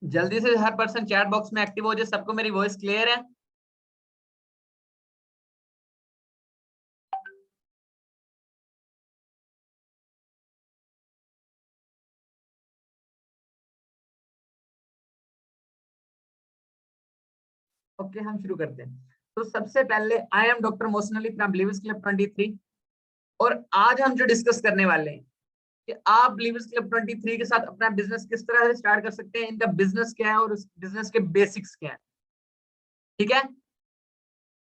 जल्दी से हर person chat box में एक्टिव हो जाए। सबको मेरी वॉइस क्लियर है? ओके, हम शुरू करते हैं। तो सबसे पहले I am doctor motion Ali from believers club 23। और आज हम जो डिस्कस करने वाले हैं कि आप बिलीवर्स क्लब 23 के साथ अपना बिजनेस किस तरह से स्टार्ट कर सकते हैं, इनका बिजनेस क्या है और उस बिजनेस के बेसिक्स क्या है। ठीक है,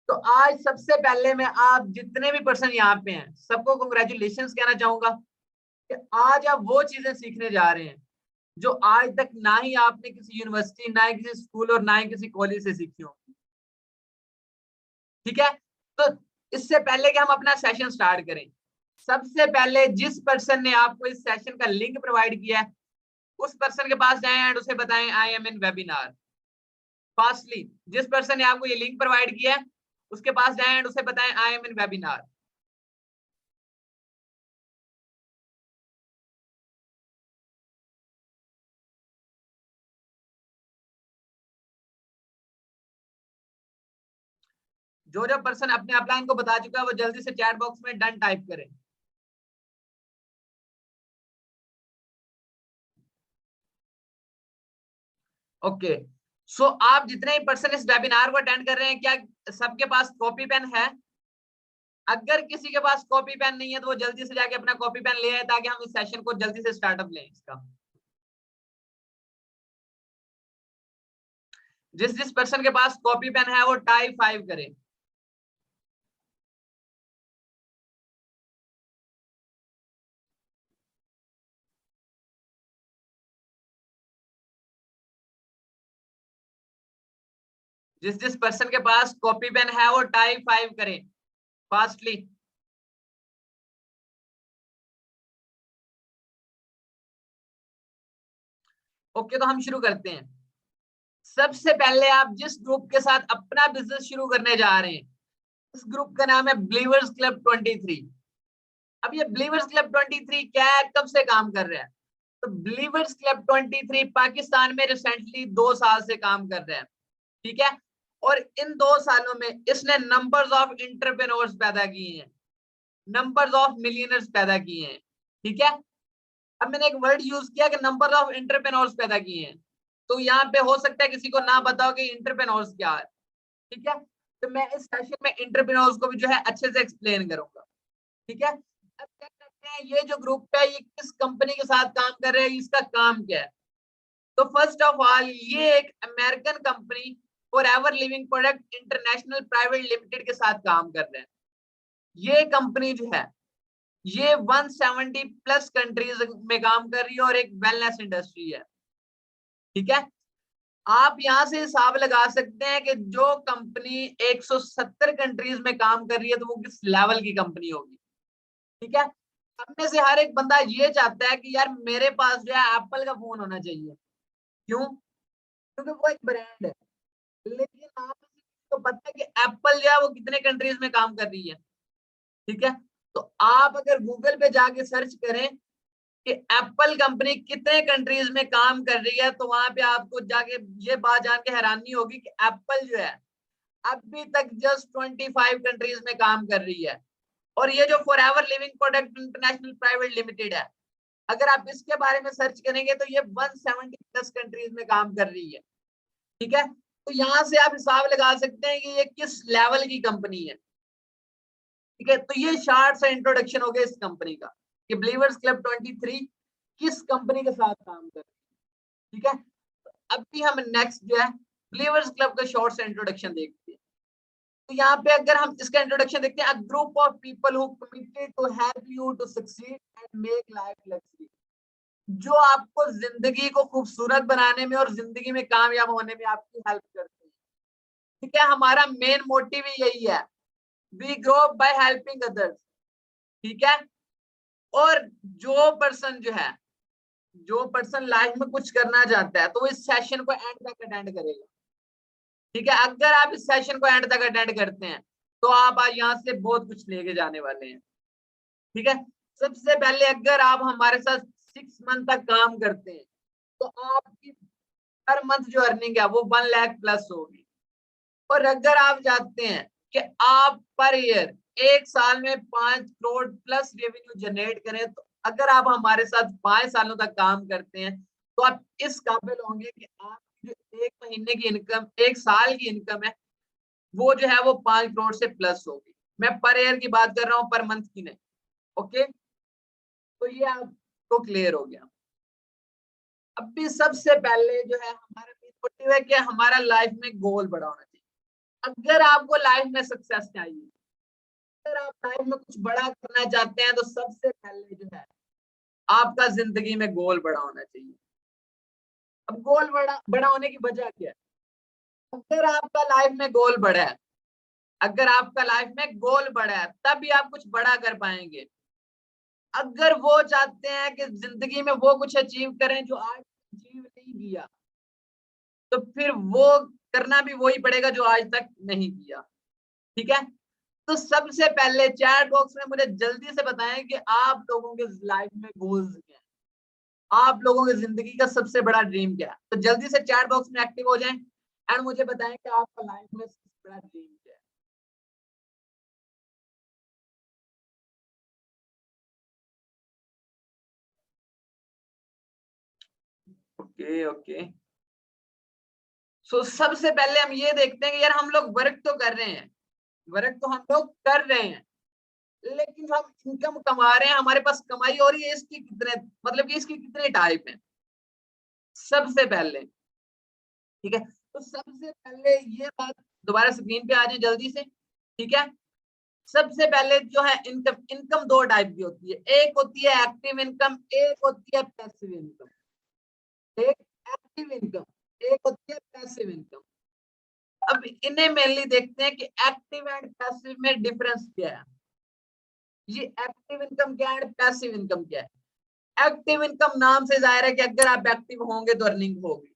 तो आज सबसे पहले मैं आप जितने भी पर्सन यहाँ पे हैं सबको कंग्रेचुलेशंस कहना चाहूंगा कि आज आप वो चीजें सीखने जा रहे हैं जो आज तक ना ही आपने किसी यूनिवर्सिटी, ना ही किसी स्कूल और ना ही किसी कॉलेज से सीखी हो। ठीक है, तो इससे पहले कि हम अपना सेशन स्टार्ट करें, सबसे पहले जिस पर्सन ने आपको इस सेशन का लिंक प्रोवाइड किया है उस पर्सन के पास जाएं एंड उसे बताएं I am in webinar. Fastly, जिस पर्सन ने आपको ये लिंक प्रोवाइड किया है उसके पास जाएं एंड उसे बताएं आई एम इन वेबिनार। जो जो पर्सन अपने अपलाइन को बता चुका है वो जल्दी से चैट बॉक्स में डन टाइप करें। ओके, सो आप जितने ही पर्सन इस वेबिनार को अटेंड कर रहे हैं, क्या सबके पास कॉपी पेन है? अगर किसी के पास कॉपी पेन नहीं है तो वो जल्दी से जाके अपना कॉपी पेन ले आए ताकि हम इस सेशन को जल्दी से स्टार्टअप लें इसका। जिस जिस पर्सन के पास कॉपी पेन है वो टाइप 5 करे। जिस जिस पर्सन के पास कॉपी पेन है वो टाइप 5 करे फास्टली। ओके, तो हम शुरू करते हैं। सबसे पहले आप जिस ग्रुप के साथ अपना बिजनेस शुरू करने जा रहे हैं इस ग्रुप का नाम है बिलीवर्स क्लब 23। अब ये बिलीवर्स क्लब 23 क्या है, कब से काम कर रहा है? तो बिलीवर्स क्लब 23 पाकिस्तान में रिसेंटली 2 साल से काम कर रहा है। ठीक है, और इन 2 सालों में इसने नंबर्स ऑफ इंटरप्रेन्योर्स पैदा किए हैं, नंबर्स ऑफ मिलियनर्स पैदा किए हैं। ठीक है, अब मैंने एक वर्ड यूज किया कि नंबर ऑफ इंटरप्रेन्योर्स पैदा किए हैं, तो यहाँ पे हो सकता है किसी को ना बताओ कि इंटरप्रेन्योर्स क्या है। ठीक है, तो मैं इस सेशन में इंटरप्रेन्योर्स को भी जो है अच्छे से एक्सप्लेन करूंगा। ठीक है, अब क्या करते हैं, ये जो ग्रुप है ये किस कंपनी के साथ काम कर रहे हैं, इसका काम क्या है? तो फर्स्ट ऑफ ऑल ये एक American company for ever living product international private limited के साथ काम कर रहे हैं। ये कंपनी जो है ये 170 प्लस कंट्रीज में काम कर रही है और एक वेलनेस इंडस्ट्री है। ठीक है, आप यहां से हिसाब लगा सकते हैं कि जो कंपनी 170 कंट्रीज में काम कर रही है तो वो किस लेवल की कंपनी होगी। ठीक है, हम में से हर एक बंदा ये चाहता है कि यार मेरे पास जो है एप्पल का फोन होना चाहिए। क्यों? क्योंकि वो एक ब्रांड है। लेकिन आप तो पता है कि एप्पल जो है वो कितने कंट्रीज में काम कर रही है। ठीक है, तो आप अगर गूगल पे जाके सर्च करें कि एप्पल कंपनी कितने कंट्रीज में काम कर रही है तो वहां पे आपको जाके ये बात जान के हैरानी होगी कि एप्पल जो है अभी तक जस्ट 25 कंट्रीज में काम कर रही है। और ये जो for ever living product international private limited है, अगर आप इसके बारे में सर्च करेंगे तो ये 170 प्लस कंट्रीज में काम कर रही है। ठीक है, तो यहां से आप हिसाब लगा सकते हैं कि ये किस लेवल की कंपनी है। ठीक है, तो ये शार्ट सा इंट्रोडक्शन हो गया इस कंपनी का कि बिलीवर्स क्लब 23 किस कंपनी के साथ काम कर रही है। ठीक है, अब भी हम नेक्स्ट जो है बिलीवर्स क्लब का शॉर्ट सा इंट्रोडक्शन देखते हैं। तो यहाँ पे अगर हम इसका इंट्रोडक्शन देखते हैं, a group of people who committed to help you to succeed and make life luxury, जो आपको जिंदगी को खूबसूरत बनाने में और जिंदगी में कामयाब होने में आपकी हेल्प करते हैं। ठीक है, हमारा मेन मोटिव ही यही है, we grow by helping others. ठीक है, और जो पर्सन लाइफ में कुछ करना चाहता है तो वो इस सेशन को एंड तक अटेंड करेगा। ठीक है, अगर आप इस सेशन को एंड तक अटेंड करते हैं तो आप आज यहाँ से बहुत कुछ लेके जाने वाले हैं। ठीक है, सबसे पहले अगर आप हमारे साथ 6 मंथ तक काम करते हैं तो आपकी हर मंथ जो अर्निंग है वो 1 लाख प्लस होगी। और अगर आप चाहते हैं कि आप पर ईयर एक साल में 5 करोड़ प्लस रेवेन्यू जनरेट करें, तो अगर आप हमारे साथ 5 सालों तक काम करते हैं तो आप इस काबिल होंगे कि आप जो एक महीने की इनकम, एक साल की इनकम है, वो जो है वो 5 करोड़ से प्लस होगी। मैं पर ईयर की बात कर रहा हूँ, पर मंथ की नहीं। ओके, तो ये आपको क्लियर हो गया। अब भी सबसे पहले जो है हमारा मोटिव है कि हमारा लाइफ में गोल बड़ा होना चाहिए। अगर आपको लाइफ में सक्सेस चाहिए, अगर आप लाइफ में कुछ बड़ा करना चाहते हैं, तो सबसे पहले जो है आपका जिंदगी में गोल बड़ा होना चाहिए। अब गोल बड़ा बड़ा होने की वजह क्या है? अगर आपका लाइफ में गोल बड़ा है, अगर आपका लाइफ में गोल बड़ा है, तभी आप कुछ बड़ा कर पाएंगे। अगर वो चाहते हैं कि जिंदगी में वो कुछ अचीव करें जो आज अचीव नहीं किया, तो फिर वो करना भी वही पड़ेगा जो आज तक नहीं किया। ठीक है, तो सबसे पहले चैट बॉक्स में मुझे जल्दी से बताएं कि आप लोगों के लाइफ में गोल्स क्या है, आप लोगों की जिंदगी का सबसे बड़ा ड्रीम क्या है। तो जल्दी से चैट बॉक्स में एक्टिव हो जाएं एंड मुझे बताएं कि आपका लाइफ में सबसे बड़ा ड्रीम क्या है। ओके ओके, सो सबसे पहले हम ये देखते हैं कि यार हम लोग वर्क तो कर रहे हैं, वर्क तो हम लोग कर रहे हैं, लेकिन जो हम इनकम कमा रहे हैं, हमारे पास कमाई हो रही है, इसकी कितने, मतलब कि इसकी कितने टाइप है। सबसे पहले, ठीक है, तो सबसे पहले ये बात दोबारा स्क्रीन पे आ जाए जल्दी से। ठीक है, सबसे पहले जो है इनकम, इनकम दो टाइप की होती है, एक होती है एक्टिव इनकम, एक होती है पैसिव इनकम। एक एक्टिव इनकम, एक होती है पैसिव इनकम। अब इन्हें मेनली देखते हैं कि एक्टिव एंड पैसिव में डिफरेंस क्या है। ये एक्टिव इनकम क्या है, पैसिव इनकम क्या है। एक्टिव इनकम नाम से जाहिर है कि अगर आप एक्टिव होंगे तो अर्निंग होगी,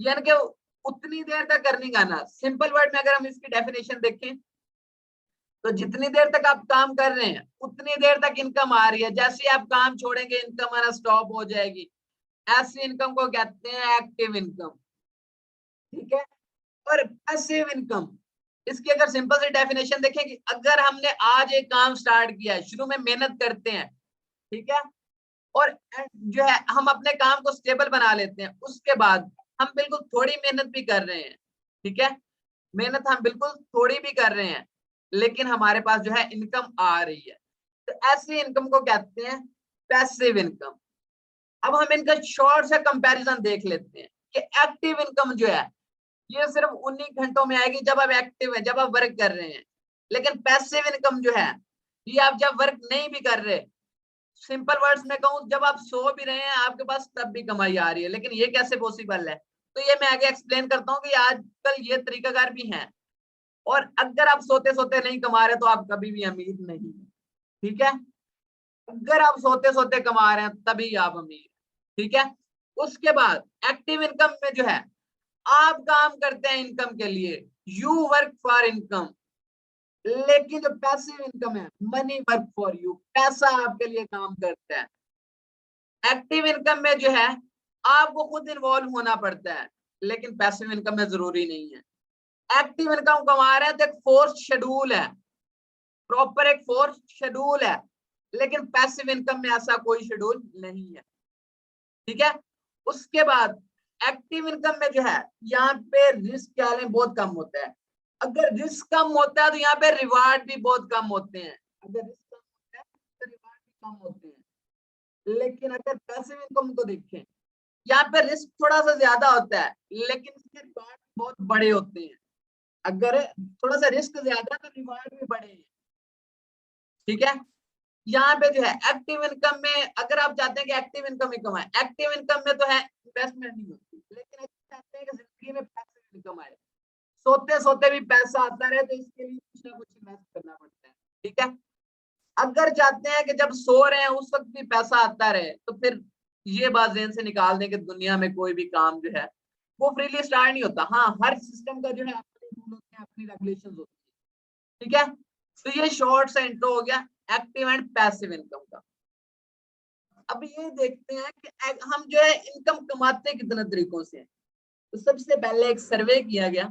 यानी कि उतनी देर तक अर्निंग आना। सिंपल वर्ड में अगर हम इसकी डेफिनेशन देखें, तो जितनी देर तक आप काम कर रहे हैं उतनी देर तक इनकम आ रही है, जैसे ही आप काम छोड़ेंगे इनकम आना स्टॉप हो जाएगी। ऐसी इनकम को कहते हैं एक्टिव इनकम। ठीक है, और पैसिव इनकम, इसकी अगर सिंपल सी डेफिनेशन देखें कि अगर हमने आज एक काम स्टार्ट किया है, शुरू में मेहनत करते हैं, ठीक है, और जो है हम अपने काम को स्टेबल बना लेते हैं, उसके बाद हम बिल्कुल थोड़ी मेहनत भी कर रहे हैं, ठीक है, मेहनत हम बिल्कुल थोड़ी भी कर रहे हैं, लेकिन हमारे पास जो है इनकम आ रही है, तो ऐसी इनकम को कहते हैं पैसिव इनकम। अब हम इनका शॉर्ट सा कंपैरिजन देख लेते हैं कि एक्टिव इनकम जो है ये सिर्फ उन्हीं घंटों में आएगी जब आप एक्टिव है, जब आप वर्क कर रहे हैं। लेकिन पैसिव इनकम जो है ये आप जब वर्क नहीं भी कर रहे, सिंपल वर्ड्स में कहूं, जब आप सो भी रहे हैं आपके पास तब भी कमाई आ रही है। लेकिन ये कैसे पॉसिबल है, तो ये मैं आगे एक्सप्लेन करता हूँ कि आजकल ये तरीकाकार भी हैं। और अगर आप सोते सोते नहीं कमा रहे तो आप कभी भी अमीर नहीं। ठीक है, अगर आप सोते सोते कमा रहे हैं तभी आप अमीर। ठीक है, उसके बाद एक्टिव इनकम में जो है आप काम करते हैं इनकम के लिए, यू वर्क फॉर इनकम। लेकिन जो पैसिव इनकम है, मनी वर्क फॉर यू, पैसा आपके लिए काम करता है। एक्टिव इनकम में जो है आपको खुद इन्वॉल्व होना पड़ता है, लेकिन पैसिव इनकम में जरूरी नहीं है। एक्टिव इनकम कमा रहे हैं तो एक फोर्स शेड्यूल है, प्रॉपर एक फोर्स शेड्यूल है, लेकिन पैसिव इनकम में ऐसा कोई शेड्यूल नहीं है। ठीक है, उसके बाद एक्टिव इनकम में जो है यहाँ पे रिस्क क्या है, बहुत कम होता है। अगर रिस्क कम होता है तो यहाँ पे रिवार्ड भी बहुत कम होते हैं। अगर रिस्क कम होता है तो रिवार्ड भी कम होते हैं। लेकिन अगर पैसिव इनकम को देखें, यहाँ पे रिस्क थोड़ा सा ज्यादा होता है, लेकिन इसके रिवार्ड बहुत बड़े होते हैं। अगर थोड़ा सा रिस्क ज्यादा तो रिवार्ड भी बड़े हैं। ठीक है, यहाँ पे जो है एक्टिव इनकम में अगर आप चाहते हैं कि एक्टिव इनकम ही कमाए, एक्टिव इनकम में तो है इन्वेस्टमेंट नहीं होती, लेकिन अगर चाहते हैं कि जिंदगी में पैसिव इनकम आए, सोते सोते भी पैसा आता रहे, तो इसके लिए कुछ ना कुछ इन्वेस्ट करना पड़ता है। ठीक है, अगर चाहते हैं कि जब सो रहे हैं उस वक्त भी पैसा आता रहे, तो फिर ये बात ज़हन से निकाल दें कि दुनिया में कोई भी काम जो है वो फ्रीली स्टार्ट नहीं होता। हाँ, हर सिस्टम का जो है अपने रूल होते हैं, अपनी रेगुलेशंस होती है। ठीक है, तो ये शॉर्ट सा इंट्रो हो गया एक्टिव एंड पैसिव इनकम का। अब ये देखते हैं कि हम जो है इनकम कमाते कितने तरीकों से हैं। तो सबसे पहले एक सर्वे किया गया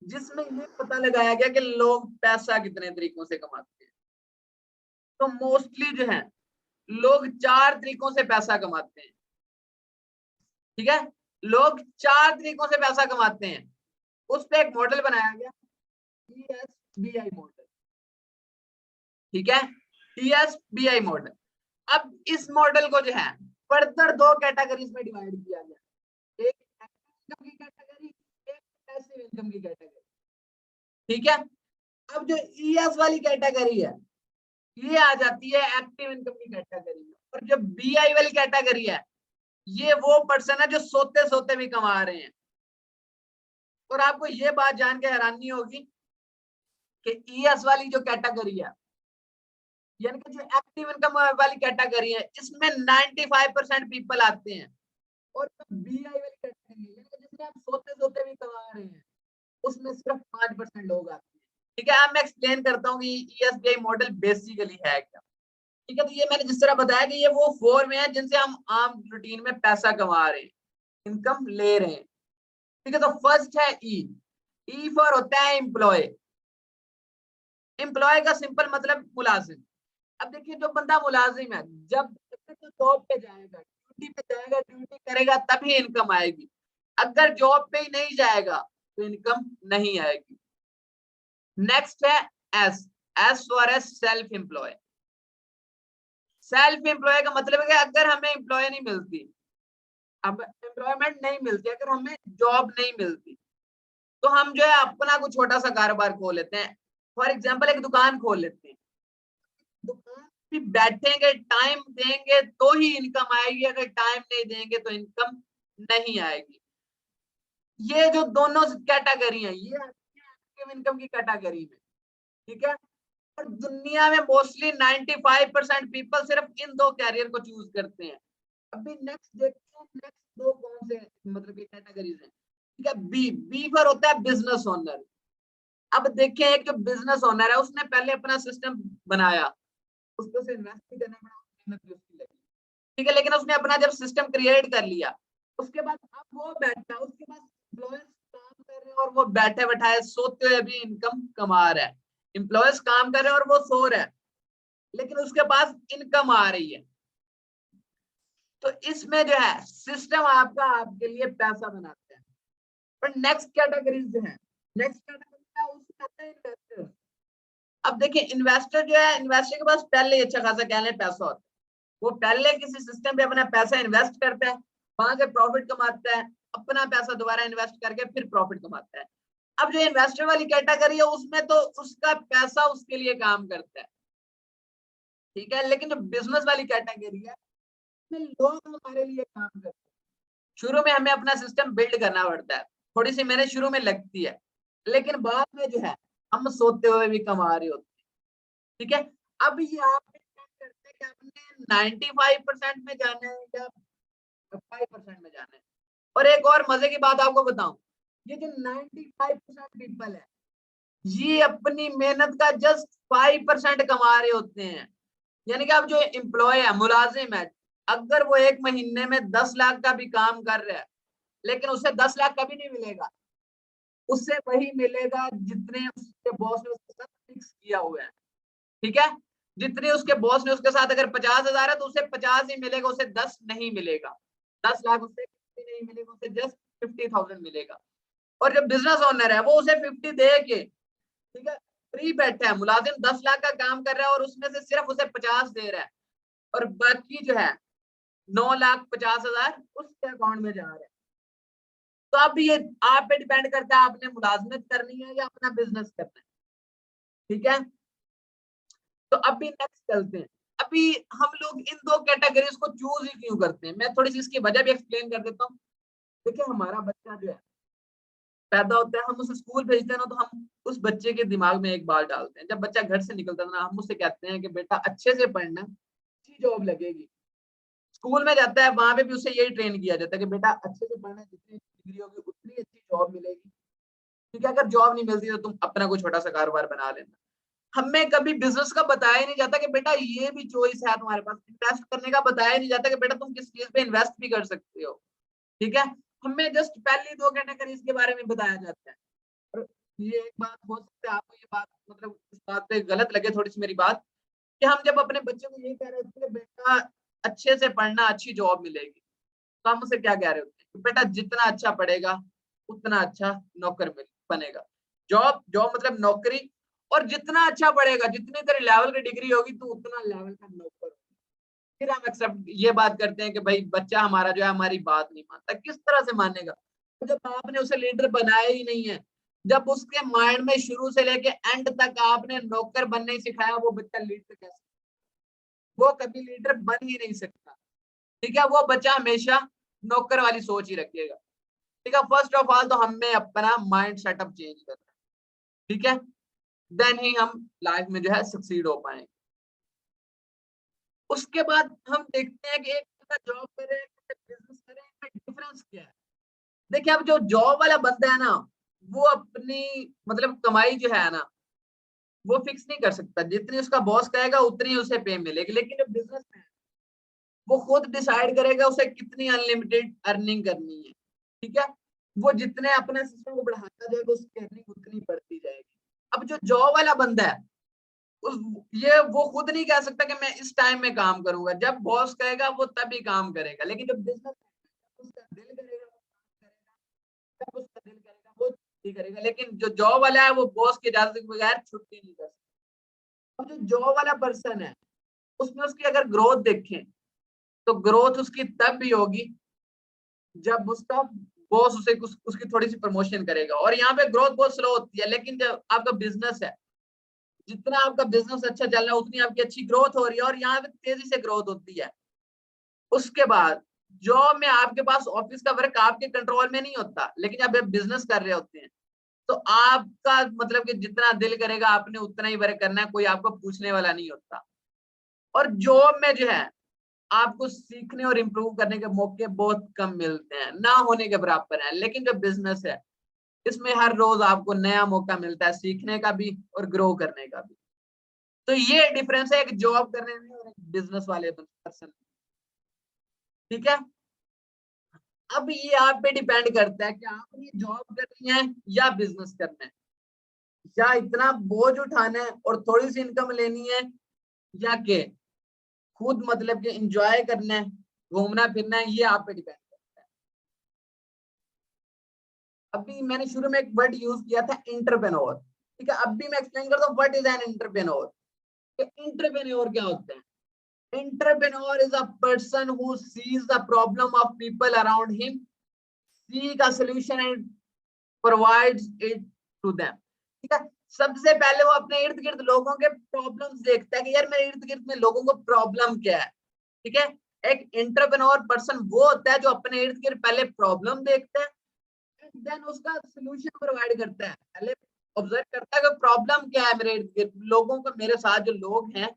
जिसमें ये पता लगाया गया कि लोग पैसा कितने तरीकों से कमाते हैं। तो मोस्टली जो है लोग 4 तरीकों से पैसा कमाते हैं। ठीक है, लोग 4 तरीकों से पैसा कमाते हैं। उस पे एक मॉडल बनाया गया, ESBI मॉडल। ठीक है, ESBI मॉडल। अब इस मॉडल को जो है फर्दर 2 कैटेगरीज में डिवाइड किया गया, एक एक्टिव इनकम की कैटेगरी, एक पैसिव इनकम की कैटेगरी। ठीक है, अब जो ES वाली कैटेगरी है ये आ जाती है एक्टिव इनकम की कैटेगरी में, और जो BI वाली कैटेगरी है ये वो पर्सन है जो सोते सोते भी कमा रहे हैं। और आपको ये बात जान के हैरानी होगी कि ES वाली जो कैटेगरी है, यानी कि जो एक्टिव इनकम वाली कैटेगरी है, इसमें 95% पीपल आते हैं, और जो BI वाली कैटेगरी है, यानी कि जिसमें आप सोते सोते भी कमा रहे हैं, उसमें सिर्फ 5% लोग आते हैं। ठीक है, अब मैं एक्सप्लेन करता हूँ कि ESBI मॉडल बेसिकली है क्या। ठीक है, तो ये मैंने जिस तरह बताया कि ये वो फॉर्म है जिनसे हम आम रूटीन में पैसा कमा रहे हैं, इनकम ले रहे हैं। ठीक है, तो फर्स्ट है ई फॉर होता है एम्प्लॉय। एम्प्लॉय का सिंपल मतलब मुलाजिम। अब देखिए जो बंदा मुलाजिम है, जब तो जॉब पे जाएगा, ड्यूटी पे जाएगा, ड्यूटी करेगा तभी इनकम आएगी। अगर जॉब पे ही नहीं जाएगा तो इनकम नहीं आएगी। नेक्स्ट है S for S self employ. Self employ का मतलब है कि अगर हमें एम्प्लॉय नहीं मिलती, अब एम्प्लॉयमेंट नहीं मिलती, अगर हमें जॉब नहीं मिलती, तो हम जो है अपना कुछ छोटा सा कारोबार खोल लेते हैं। फॉर एग्जाम्पल एक दुकान खोल लेते हैं, दुकान भी बैठेंगे, टाइम देंगे तो ही इनकम आएगी, अगर टाइम नहीं देंगे तो इनकम नहीं आएगी। ये जो दोनों कैटेगरी है ये एक्टिव इनकम की कैटेगरी में। ठीक है, और दुनिया में मोस्टली 95% पीपल सिर्फ इन 2 कैरियर को चूज करते हैं। अभी नेक्स्ट देखते हैं, नेक्स्ट 2 कौन से मतलब ये कैटेगरीज हैं। ठीक है, बी पर होता है बिजनेस ओनर। अब देखिए एक जो बिजनेस ओनर है उसने पहले अपना सिस्टम बनाया, उसको से इन्वेस्ट भी करना पड़ा, मेहनत भी उसकी लगी। ठीक है, लेकिन उसने अपना जब सिस्टम क्रिएट कर लिया, उसके बाद अब वो बैठा, उसके बाद एम्प्लॉयर्स काम कर रहे हैं और वो बैठे बैठाए सोते हुए भी इनकम कमा रहा है। एम्प्लॉयर्स काम कर रहे हैं और वो सो रहा है, लेकिन उसके पास इनकम आ रही है। तो इसमें जो है सिस्टम आपका आपके लिए पैसा बनाता है। पर नेक्स्ट कैटेगरी जो है, नेक्स्ट कैटेगरी है उसमें आता है इन्वेस्टर। अब देखिए इन्वेस्टर जो है, इन्वेस्टर के पास पहले अच्छा खासा कह लें पैसा होता है, वो पहले किसी सिस्टम पे अपना पैसा इन्वेस्ट करता है, वहां से प्रॉफिट कमाता है, अपना पैसा दोबारा इन्वेस्ट करके फिर प्रॉफिट कमाता है। अब जो इन्वेस्टर वाली कैटेगरी है उसमें तो उसका पैसा उसके लिए काम करता है। ठीक है, लेकिन जो बिजनेस वाली कैटेगरी है उसमें लोग हमारे लिए काम करते हैं। शुरू में हमें अपना सिस्टम बिल्ड करना पड़ता है, थोड़ी सी मेहनत शुरू में लगती है, लेकिन बाद में जो है हम सोते हुए भी कमा रहे होते हैं। ठीक है, अब ये आप करते हैं कि आपने 95% में जाना है या 5% में जाना है। और एक और मजे की बात आपको बताऊं, ये जो 95% पीपल है ये अपनी मेहनत का जस्ट 5% कमा रहे होते हैं। यानी कि अब जो एम्प्लॉय है, मुलाजिम है, अगर वो एक महीने में 10 लाख का भी काम कर रहा है, लेकिन उसे 10 लाख कभी नहीं मिलेगा, उससे वही मिलेगा जितने उसके बॉस ने उसके साथ फिक्स किया हुआ है। ठीक है, जितने उसके बॉस ने उसके साथ अगर 50,000 है तो उसे 50 ही मिलेगा, उसे 10 नहीं मिलेगा। 10 लाख उसे नहीं मिलेगा, उसे जस्ट 50,000 मिलेगा। और जो बिजनेस ओनर है वो उसे 50 दे के, ठीक है, फ्री बैठा है, मुलाजिम 10 लाख का काम कर रहा है और उसमें से सिर्फ उसे 50 दे रहा है, और बाकी जो है 9,50,000 उसके अकाउंट में जा रहा है। तो अब ये आप पे डिपेंड करता है आपने मुलाजमत करनी है या अपना बिजनेस करना है। ठीक है, तो अभी नेक्स्ट चलते हैं। अभी हम लोग इन 2 कैटेगरीज को चूज ही क्यों करते हैं, मैं थोड़ी सी इसकी वजह भी एक्सप्लेन कर देता हूँ। देखिए हमारा बच्चा जो है पैदा होता है, हम उसे स्कूल भेजते हैं ना, तो हम उस बच्चे के दिमाग में एक बात डालते हैं। जब बच्चा घर से निकलता है ना, हम उससे कहते हैं कि बेटा अच्छे से पढ़ना, अच्छी जॉब लगेगी। स्कूल में जाता है, वहां पे भी उसे यही ट्रेन किया जाता है कि बेटा अच्छे से पढ़ना, जितनी डिग्री होगी उतनी अच्छी जॉब मिलेगी। ठीक है, अगर जॉब नहीं मिलती तो तुम अपना कोई छोटा सा कारोबार बना लेना। हमें कभी बिजनेस का बताया ही नहीं जाता कि बेटा ये भी चॉइस है तुम्हारे पास, इन्वेस्ट करने का बताया नहीं जाता कि बेटा तुम किस चीज पे इन्वेस्ट भी कर सकते हो। ठीक है, हमें जस्ट पहली 2 कैटेगरीज के बारे में बताया जाता है। और ये एक बात हो सकता है आपको ये बात मतलब इस बात पे गलत लगे थोड़ी सी मेरी बात, कि हम जब अपने बच्चे को ये कह रहे होते हैं बेटा अच्छे से पढ़ना, अच्छी जॉब मिलेगी, तो हम उसे क्या कह रहे होते हैं कि बेटा जितना अच्छा पढ़ेगा उतना अच्छा नौकर बनेगा। जॉब जॉब मतलब नौकरी, और जितना अच्छा पढ़ेगा, जितनी तेरी लेवल की डिग्री होगी तू उतना लेवल का नौकर। फिर हम एक्सेप्ट ये बात करते हैं कि भाई बच्चा हमारा जो है हमारी बात नहीं मानता। किस तरह से मानेगा जब आपने उसे लीडर बनाया ही नहीं है, जब उसके माइंड में शुरू से लेके एंड तक आपने नौकर बनने ही सिखाया, वो बच्चा लीडर कैसे, वो कभी लीडर बन ही नहीं सकता। ठीक है, वो बच्चा हमेशा नौकर वाली सोच ही रखेगा। ठीक है, फर्स्ट ऑफ ऑल तो हमें अपना माइंड सेटअप चेंज करना है। ठीक है, देन ही हम लाइफ में जो है सक्सीड हो पाएंगे। उसके बाद हम देखते हैं कि एक जॉब करे, बिजनेस करे, इनमें डिफरेंस क्या है। देखिए, अब जो जॉब वाला बंदा है ना, वो अपनी मतलब कमाई जो है ना, वो फिक्स नहीं कर सकता। जितनी उसका बॉस कहेगा उतनी उसे पे मिलेगी। लेकिन जो बिजनेस है वो खुद डिसाइड करेगा उसे कितनी अनलिमिटेड अर्निंग करनी है। ठीक है, वो जितने अपने सिस्टम को बढ़ाता जाएगा उसकी अर्निंग उतनी बढ़ती जाएगी। अब जो जॉब वाला बंदा है उस ये वो खुद नहीं कह सकता कि मैं इस टाइम में काम करूंगा। जब बॉस कहेगा वो तभी काम करेगा। लेकिन जब बिजनेस उसका दिल करेगा वो काम करेगा, जब उसका दिल करेगा वो छुट्टी करेगा। लेकिन जो जॉब वाला है वो बॉस की इजाजत के बगैर छुट्टी नहीं कर सकता। और जो जॉब वाला पर्सन है उसमें उसकी अगर ग्रोथ देखें तो ग्रोथ उसकी तब भी होगी जब उसका बॉस उसे उसकी थोड़ी सी प्रमोशन करेगा। और यहाँ पे ग्रोथ बहुत स्लो होती है। लेकिन जब आपका बिजनेस है, जितना आपका बिजनेस अच्छा चल रहा है उतनी आपकी अच्छी ग्रोथ हो रही है और यहाँ पे तेजी से ग्रोथ होती है। उसके बाद जॉब में आपके पास ऑफिस का वर्क आपके कंट्रोल में नहीं होता। लेकिन जब आप बिजनेस कर रहे होते हैं तो आपका मतलब कि जितना दिल करेगा आपने उतना ही वर्क करना है, कोई आपको पूछने वाला नहीं होता। और जॉब में जो है आपको सीखने और इम्प्रूव करने के मौके बहुत कम मिलते हैं, ना होने के बराबर है। लेकिन जो बिजनेस है इसमें हर रोज आपको नया मौका मिलता है सीखने का भी और ग्रो करने का भी। तो ये डिफरेंस है एक जॉब करने में और एक बिजनेस वाले पर्सन। ठीक है, अब ये आप पे डिपेंड करता है कि आपने जॉब करनी है या बिजनेस करना है, या इतना बोझ उठाना है और थोड़ी सी इनकम लेनी है, या के खुद मतलब कि एंजॉय करना है, घूमना फिरना है। ये आप पे डिपेंड करता है। अभी मैंने शुरू में एक वर्ड यूज किया था एंटरप्रेन्योर। ठीक है, अब भी मैं एक्सप्लेन करता हूँ what is an entrepreneur. Entrepreneur क्या होते हैं? Entrepreneur is a person who sees the problem of people around him, seek a solution and provides it to them। ठीक है, सबसे पहले वो अपने इर्द गिर्द लोगों के प्रॉब्लम्स देखता है कि यार मेरे इर्द गिर्द में लोगों को प्रॉब्लम क्या है। ठीक है, एक एंटरप्रेन्योर पर्सन वो होता है जो अपने इर्द गिर्द पहले प्रॉब्लम देखता है, देन उसका सोल्यूशन प्रोवाइड करता है। पहले ऑब्जर्व करता है कि प्रॉब्लम क्या है मेरे इर्द गिर्द लोगों को, मेरे साथ जो लोग हैं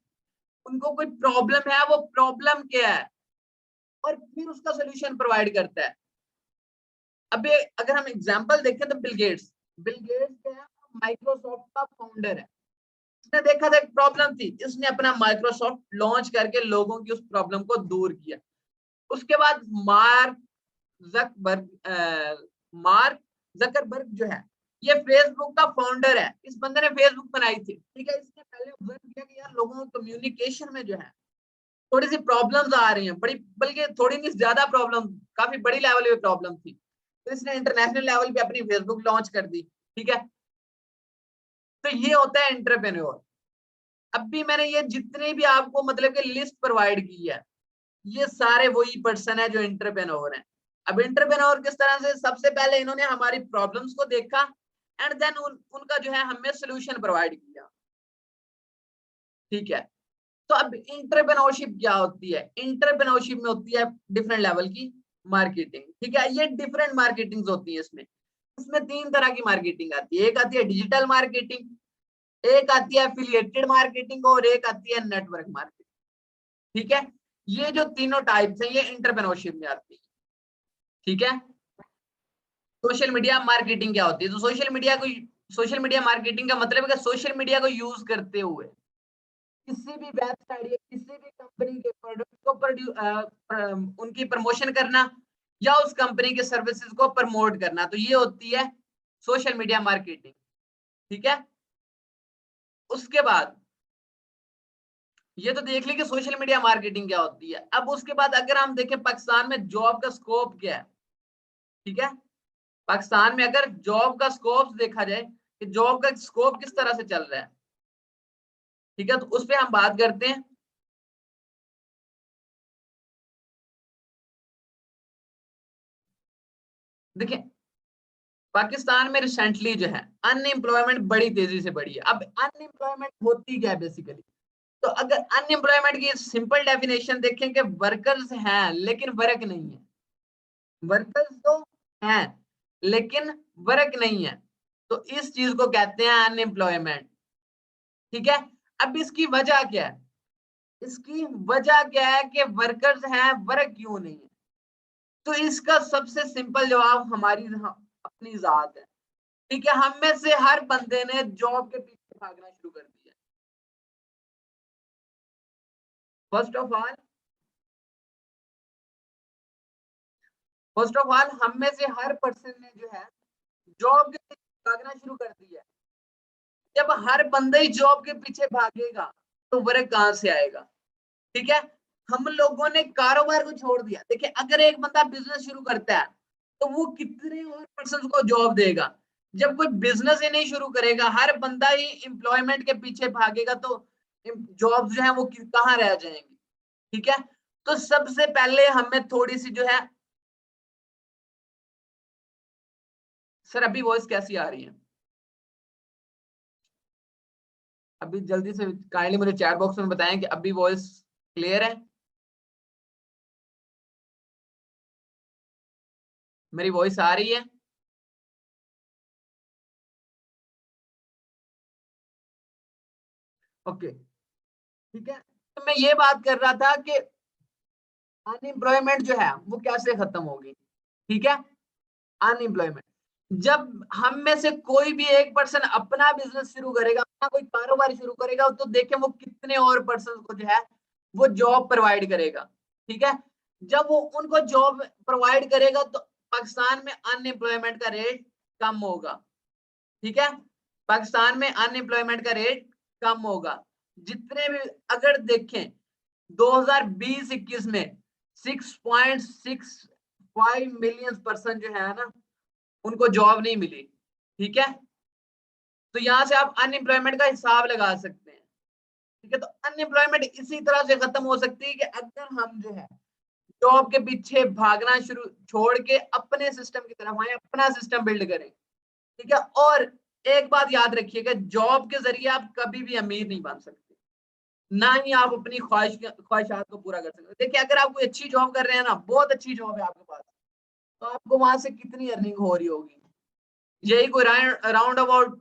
उनको कोई प्रॉब्लम है, वो प्रॉब्लम क्या है, और फिर उसका सोल्यूशन प्रोवाइड करता है। अभी अगर हम एग्जांपल देखें तो बिल गेट्स क्या है? माइक्रोसॉफ्ट का फाउंडर है। इसने देखा था एक प्रॉब्लम थी, इसने अपना माइक्रोसॉफ्ट लॉन्च करके लोगों की उस प्रॉब्लम को दूर किया। उसके बाद मार्क जकरबर्ग जो है ये फेसबुक का फाउंडर है। इस बंदे ने फेसबुक बनाई थी। ठीक है, इसने पहले ऑब्जर्व किया कि यार लोगों को कम्युनिकेशन में जो है थोड़ी सी प्रॉब्लम्स आ रही हैं, बड़ी बल्कि थोड़ी नहीं ज्यादा प्रॉब्लम, काफी बड़ी लेवल पे प्रॉब्लम थी। तो इसने इंटरनेशनल लेवल पे अपनी फेसबुक लॉन्च कर दी। ठीक है, तो ये होता है एंटरप्रेन्योर। अब भी मैंने ये जितने भी आपको मतलब कि लिस्ट प्रोवाइड की है, ये सारे वही पर्सन है जो एंटरप्रेन्योर है। अब एंटरप्रेन्योर किस तरह से, सबसे पहले इन्होंने हमारी प्रॉब्लम्स को देखा एंड देन उनका जो है हमें सोल्यूशन प्रोवाइड किया। ठीक है, तो अब इंटरप्रेन्योरशिप क्या होती है? इंटरप्रेन्योरशिप में होती है डिफरेंट लेवल की मार्केटिंग। ठीक है, ये डिफरेंट मार्केटिंग होती है। इसमें इसमें 3 तरह की मार्केटिंग आती है। एक आती है डिजिटल मार्केटिंग, एक आती है एफिलिएटेड मार्केटिंग और एक आती है नेटवर्क मार्केटिंग। ठीक है, ये जो तीनों टाइप्स हैं ये इंटरप्रेन्योरशिप में आती है। ठीक है, सोशल मीडिया मार्केटिंग क्या होती है? तो सोशल मीडिया मार्केटिंग का मतलब है कि सोशल मीडिया को यूज करते हुए किसी भी वेबसाइट या किसी भी कंपनी के प्रोडक्ट को उनकी प्रमोशन करना, या उस कंपनी के सर्विसेज को प्रमोट करना। तो ये होती है सोशल मीडिया मार्केटिंग। ठीक है, उसके बाद ये तो देख ली कि सोशल मीडिया मार्केटिंग क्या होती है। अब उसके बाद अगर हम देखें पाकिस्तान में जॉब का स्कोप क्या है, ठीक है, पाकिस्तान में अगर जॉब का स्कोप देखा जाए कि जॉब का स्कोप किस तरह से चल रहा है, ठीक है, तो उस पर हम बात करते हैं। देखिए पाकिस्तान में रिसेंटली जो है अनएम्प्लॉयमेंट बड़ी तेजी से बढ़ी है। अब अनएम्प्लॉयमेंट होती क्या है बेसिकली, तो अगर अनएम्प्लॉयमेंट की सिंपल डेफिनेशन देखें कि वर्कर्स हैं लेकिन वर्क नहीं है। वर्कर्स तो हैं लेकिन वर्क नहीं है, तो इस चीज को कहते हैं अनएम्प्लॉयमेंट। ठीक है, अब इसकी वजह क्या है, इसकी वजह क्या है कि वर्कर्स हैं वर्क क्यों नहीं है। तो इसका सबसे सिंपल जवाब हमारी अपनी जात है। ठीक है, हम में से हर बंदे ने जॉब के पीछे भागना शुरू कर दिया। फर्स्ट ऑफ ऑल हम में से हर पर्सन ने जो है जॉब के पीछे भागना शुरू कर दिया। जब हर बंदा ही जॉब के पीछे भागेगा तो वर्क कहां से आएगा। ठीक है, हम लोगों ने कारोबार को छोड़ दिया। देखिए अगर एक बंदा बिजनेस शुरू करता है तो वो कितने और पर्सन को जॉब देगा। जब कोई बिजनेस ही नहीं शुरू करेगा, हर बंदा ही एम्प्लॉयमेंट के पीछे भागेगा, तो जॉब जो है वो कहाँ रह जाएंगी। ठीक है, तो सबसे पहले हमें थोड़ी सी जो है, सर अभी वॉइस कैसी आ रही है, अभी जल्दी से काइंडली मुझे चैट बॉक्स में बताएं कि अभी वॉइस क्लियर है, मेरी वॉइस आ रही है। ओके, ठीक है, तो मैं ये बात कर रहा था कि अनएम्प्लॉयमेंट जो है वो कैसे खत्म होगी। ठीक है, अनएम्प्लॉयमेंट जब हम में से कोई भी एक पर्सन अपना बिजनेस शुरू करेगा, अपना कोई कारोबार शुरू करेगा, तो देखें वो कितने और पर्सन को जो है वो जॉब प्रोवाइड करेगा। ठीक है, जब वो उनको जॉब प्रोवाइड करेगा तो पाकिस्तान में अनएम्प्लॉयमेंट का रेट कम होगा। ठीक है, पाकिस्तान में अनएम्प्लॉयमेंट का रेट कम होगा। जितने भी अगर देखें 2020-21 में 6.65 मिलियन पर्सन जो है ना उनको जॉब नहीं मिली। ठीक है, तो यहां से आप अनएम्प्लॉयमेंट का हिसाब लगा सकते हैं। ठीक है, तो अनएम्प्लॉयमेंट इसी तरह से खत्म हो सकती है कि अगर हम जो है जॉब के पीछे भागना शुरू छोड़ के अपने सिस्टम की तरफ आए, अपना सिस्टम बिल्ड करें। ठीक है, और एक बात याद रखिएगा, जॉब के जरिए आप कभी भी अमीर नहीं बन सकते, ना ही आप अपनी ख्वाहिशात को पूरा कर सकते। देखिए अगर आप कोई अच्छी जॉब कर रहे हैं ना, बहुत अच्छी जॉब है आपके पास, तो आपको वहां से कितनी अर्निंग हो रही होगी, यही कोई अराउंड अबाउट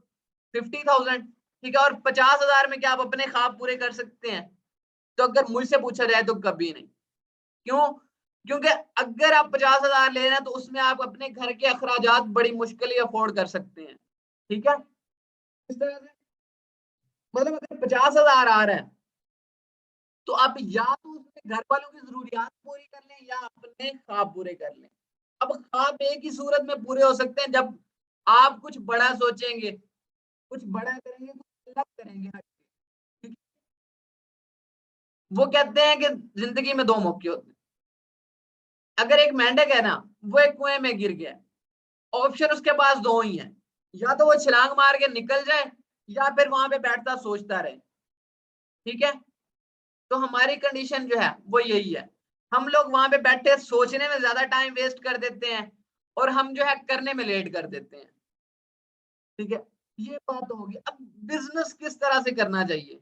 50,000। ठीक है, और 50,000 में क्या आप अपने ख्वाब पूरे कर सकते हैं? तो अगर मुझसे पूछा जाए तो कभी नहीं। क्यों? क्योंकि अगर आप 50,000 ले रहे हैं तो उसमें आप अपने घर के अखराजात बड़ी मुश्किल ही अफोर्ड कर सकते हैं। ठीक है, इस तरह से मतलब अगर 50,000 आ रहा है तो आप या तो उसमें घर वालों की जरूरियात पूरी कर लें या अपने ख्वाब पूरे कर लें। अब ख्वाब एक ही सूरत में पूरे हो सकते हैं, जब आप कुछ बड़ा सोचेंगे, कुछ बड़ा करेंगे, कुछ अलग करेंगे। ठीक है? वो कहते हैं कि जिंदगी में दो मौके होते हैं। अगर एक मेंढक है ना, वो एक कुएं में गिर गया, ऑप्शन उसके पास दो ही है, या तो वो छलांग मार के निकल जाए या फिर वहां पे बैठता सोचता रहे। ठीक है, तो हमारी कंडीशन जो है वो यही है, हम लोग वहां पे बैठे सोचने में ज्यादा टाइम वेस्ट कर देते हैं और हम जो है करने में लेट कर देते हैं। ठीक है, ये बात होगी। अब बिजनेस किस तरह से करना चाहिए,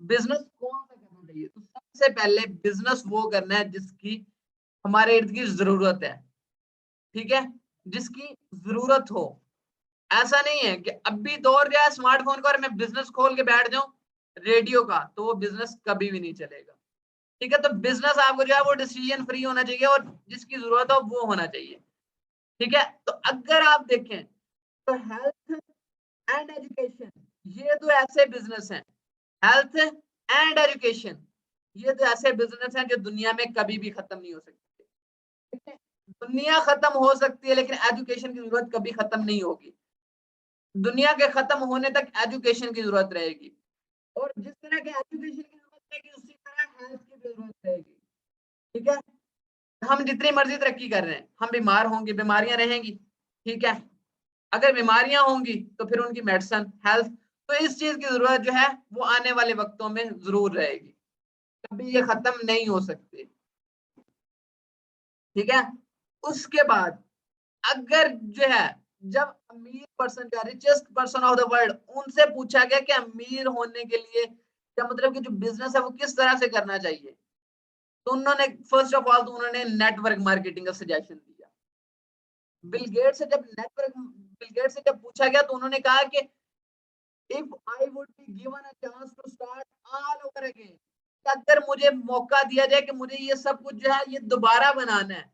बिजनेस कौन सा करना चाहिए, तो सबसे पहले बिजनेस वो करना है जिसकी हमारे इर्द गिर्द जरूरत है। ठीक है, जिसकी जरूरत हो। ऐसा नहीं है कि अभी दौर गया स्मार्टफोन का और मैं बिजनेस खोल के बैठ जाऊं रेडियो का, तो वो बिजनेस कभी भी नहीं चलेगा। ठीक है, तो बिजनेस आपको जो है वो डिसीजन फ्री होना चाहिए और जिसकी जरूरत हो वो होना चाहिए। ठीक है, तो अगर आप देखें तो हेल्थ एंड एजुकेशन, ये तो ऐसे बिजनेस हैं, हेल्थ एंड एजुकेशन, ये तो ऐसे बिजनेस हैं जो दुनिया में कभी भी खत्म नहीं हो सकते। दुनिया खत्म हो सकती है लेकिन एजुकेशन की जरूरत कभी खत्म नहीं होगी। दुनिया के खत्म होने तक एजुकेशन की जरूरत रहेगी, और जिस तरह के एजुकेशन की जरूरत रहेगी उसी तरह हेल्थ की जरूरत रहेगी। ठीक है, हम जितनी मर्जी तरक्की कर रहे हैं, हम बीमार होंगे, बीमारियां रहेंगी। ठीक है, अगर बीमारियां होंगी तो फिर उनकी मेडिसिन, हेल्थ, तो इस चीज की जरूरत जो है वो आने वाले वक्तों में जरूर रहेगी, कभी ये खत्म नहीं हो सकती। ठीक है, उसके बाद अगर जो है, जब अमीर पर्सन का, richest person of the world, उनसे पूछा गया कि अमीर होने के लिए क्या मतलब कि जो बिजनेस है वो किस तरह से करना चाहिए, तो उन्होंने फर्स्ट ऑफ ऑल तो उन्होंने नेटवर्क मार्केटिंग का सजेशन दिया। बिल गेट से जब पूछा गया तो उन्होंने कहा कि if I would be given a chance to start all over again, अगर मुझे मौका दिया जाए कि मुझे ये सब कुछ जो है ये दोबारा बनाना है,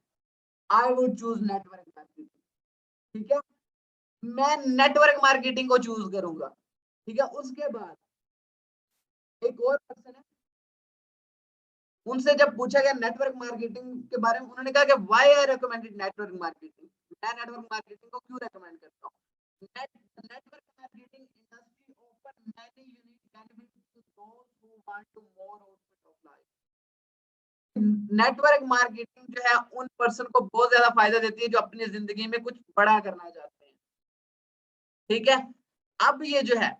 I would choose network marketing. ठीक है, मैं नेटवर्क मार्केटिंग को चूज करूंगा। ठीक है, उसके बाद एक और पर्सन है, उनसे जब पूछा गया नेटवर्क मार्केटिंग के बारे में, उन्होंने कहा कि why I recommended network marketing, मैं नेटवर्क मार्केटिंग को क्यों रेकमेंड करता हूँ। Network marketing industry offer many unique benefits to those who want to more output of life. Network marketing जो है उन पर्सन को बहुत ज्यादा फायदा देती है जो अपनी जिंदगी में कुछ बड़ा करना चाहते हैं। ठीक है, अब ये जो है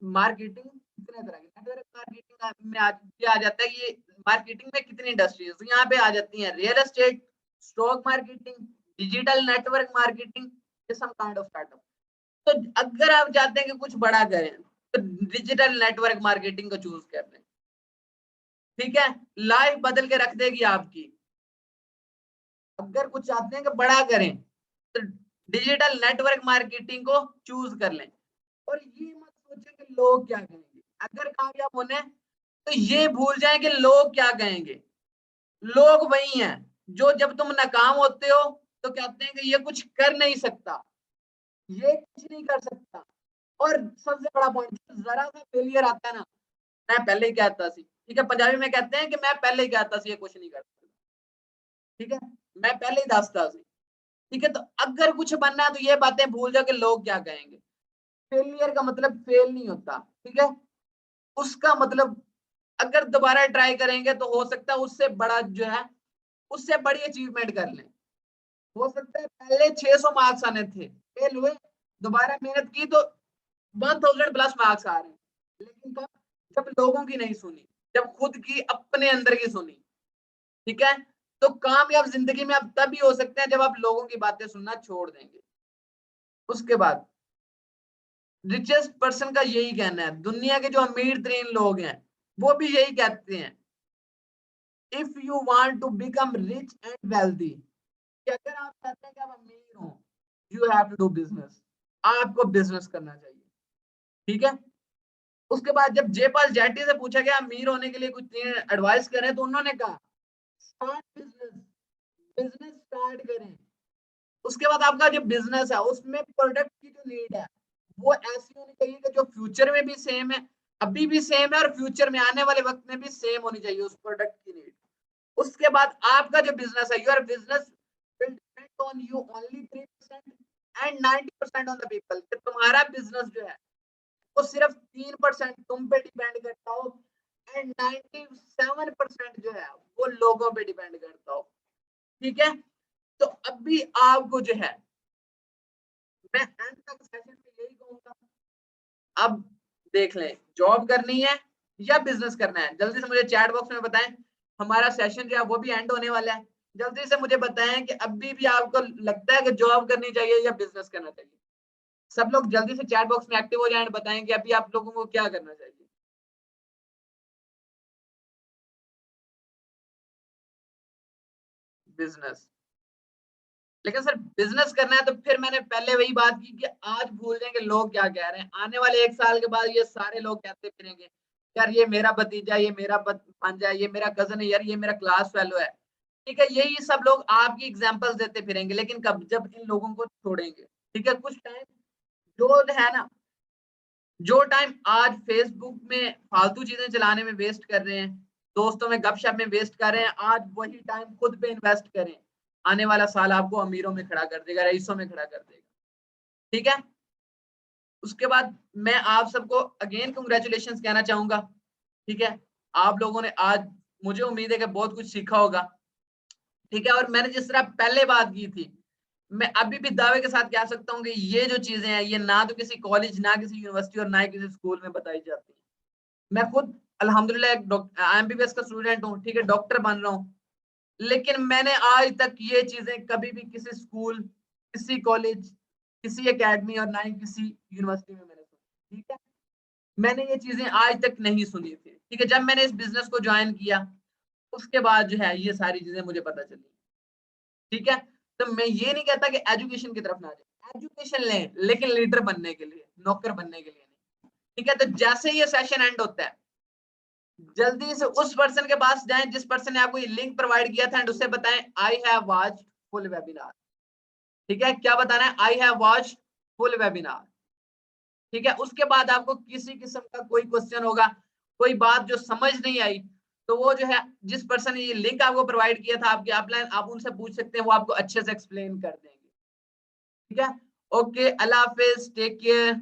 मार्केटिंग कितने तरह की, नेटवर्क मार्केटिंग में आज ये आ जाता है कि ये मार्केटिंग में कितनी इंडस्ट्रीज यहाँ पे आ जाती हैं, real estate, stock marketing, digital network marketing, some kind of startup. तो अगर आप चाहते हैं कि कुछ बड़ा करें तो डिजिटल नेटवर्क मार्केटिंग को चूज कर लें। ठीक है, लाइफ बदल के रख देगी आपकी। अगर कुछ चाहते हैं कि बड़ा करें तो डिजिटल नेटवर्क मार्केटिंग को चूज कर लें, और ये मत सोचें कि लोग क्या कहेंगे। अगर कामयाब होने हैं तो ये भूल जाएं कि लोग क्या कहेंगे। लोग वही हैं जो जब तुम नाकाम होते हो तो कहते हैं कि ये कुछ कर नहीं सकता, ये कुछ नहीं कर सकता। और सबसे बड़ा पॉइंट, जरा सा फेलियर आता है ना, मैं पहले ही कहता सी। ठीक है, पंजाबी में कहते हैं कि मैं पहले ही कहता सी ये कुछ नहीं कर सकता। ठीक है, मैं पहले ही दसता सी। ठीक है, तो अगर कुछ बनना है तो ये बातें भूल जाओ कि लोग क्या कहेंगे। फेलियर का मतलब फेल नहीं होता। ठीक है, उसका मतलब अगर दोबारा ट्राई करेंगे तो हो सकता है उससे बड़ा जो है, उससे बड़ी अचीवमेंट कर लें। हो सकता है पहले 600 मार्क्स आने थे, फेल हुए, दोबारा मेहनत की तो 1000 प्लस मार्क्स आ रहे हैं। लेकिन कब, जब लोगों की नहीं सुनी, जब खुद की अपने अंदर की सुनी। ठीक है, तो कामयाब जिंदगी में आप तभी हो सकते हैं जब आप लोगों की बातें सुनना छोड़ देंगे। उसके बाद रिचेस्ट पर्सन का यही कहना है, दुनिया के जो अमीर तरीन लोग हैं वो भी यही कहते हैं, if you want to become rich and wealthy, कि अगर आप चाहते हैं कि आप अमीर हो, you have to do business, आपको बिजनेस करना चाहिए। ठीक है, उसके बाद जब जयपाल जेटली से पूछा गया अमीर होने के लिए कुछ एडवाइस करें तो उन्होंने कहा स्टार्ट बिजनेस, बिजनेस स्टार्ट करें। उसके बाद आपका जो बिजनेस है उसमें प्रोडक्ट की जो नीड है वो ऐसी होनी चाहिए कि जो फ्यूचर में भी सेम है, अभी भी सेम है, और फ्यूचर में आने वाले वक्त में भी सेम होनी चाहिए उस प्रोडक्ट की नीड। उसके बाद आपका जो बिजनेस है, your business will depend on you only 3% and 90% on the people, कि तुम्हारा बिजनेस जो है वो सिर्फ 3% तुम पे डिपेंड करता हो एंड 97% जो है वो लोगों पे डिपेंड करता हो। ठीक है, तो अभी आपको जो है मैं एंड तक सेशन में यही कहूंगा, अब देख लें जॉब करनी है या बिजनेस करना है। जल्दी से मुझे चैट बॉक्स में बताएं, हमारा सेशन जो है वो भी एंड होने वाला है। जल्दी से मुझे बताएं कि अभी भी आपको लगता है कि जॉब करनी चाहिए या बिजनेस करना चाहिए। सब लोग जल्दी से चैट बॉक्स में एक्टिव हो जाएं, बताएं कि अभी आप लोगों को क्या करना चाहिए। बिजनेस, लेकिन सर बिजनेस करना है तो फिर मैंने पहले वही बात की कि आज भूल जाएंगे लोग क्या कह रहे हैं। आने वाले 1 साल के बाद ये सारे लोग कहते फिरेंगे यार ये मेरा भतीजा, ये मेरा भांजा, ये मेरा कजन है, यार ये मेरा क्लास फेलो है। ठीक है, यही सब लोग आपकी एग्जांपल्स देते फिरेंगे, लेकिन कब, जब इन लोगों को छोड़ेंगे। ठीक है, कुछ टाइम जो है ना, जो टाइम आज फेसबुक में फालतू चीजें चलाने में वेस्ट कर रहे हैं, दोस्तों में गपशप में वेस्ट कर रहे हैं, आज वही टाइम खुद पे इन्वेस्ट करें, आने वाला साल आपको अमीरों में खड़ा कर देगा, रईसों में खड़ा कर देगा। ठीक है, उसके बाद मैं आप सबको अगेन कंग्रेचुलेशंस कहना चाहूंगा। ठीक है, आप लोगों ने आज, मुझे उम्मीद है कि बहुत कुछ सीखा होगा। ठीक है, और मैंने जिस तरह पहले बात की थी, मैं अभी भी दावे के साथ कह सकता हूँ कि ये जो चीजें हैं ये ना तो किसी कॉलेज, ना किसी यूनिवर्सिटी और ना ही किसी स्कूल में बताई जाती है। मैं खुद अल्हम्दुलिल्लाह एक एमबीबीएस का स्टूडेंट हूँ, ठीक है, डॉक्टर बन रहा हूँ, लेकिन मैंने आज तक ये चीजें कभी भी किसी स्कूल, किसी कॉलेज, किसी एकेडमी और ना ही किसी यूनिवर्सिटी में मैंने सुनी। ठीक है, मैंने ये चीजें आज तक नहीं सुनी थी। ठीक है, जब मैंने इस बिजनेस को ज्वाइन किया उसके बाद जो है ये सारी चीजें मुझे पता चली। ठीक है, तो मैं ये नहीं कहता कि एजुकेशन की तरफ ना जाए, एजुकेशन लें लेकिन लीडर बनने के लिए, नौकर बनने के लिए नहीं। ठीक है, तो जैसे ही ये सेशन एंड होता है जल्दी से उस पर्सन के पास जाएं जिस पर्सन ने आपको ये लिंक प्रोवाइड किया था एंड उससे बताएं I have watched full webinar. ठीक है, क्या बताना है? I have watched full webinar. ठीक है, उसके बाद आपको किसी किस्म का कोई क्वेश्चन होगा, कोई बात जो समझ नहीं आई, तो वो जो है जिस पर्सन ने ये लिंक आपको प्रोवाइड किया था आपके अपलाइन, आप उनसे पूछ सकते हैं, वो आपको अच्छे से एक्सप्लेन कर देंगे। ठीक है, ओके, अल्लाह हाफिज, टेक केयर।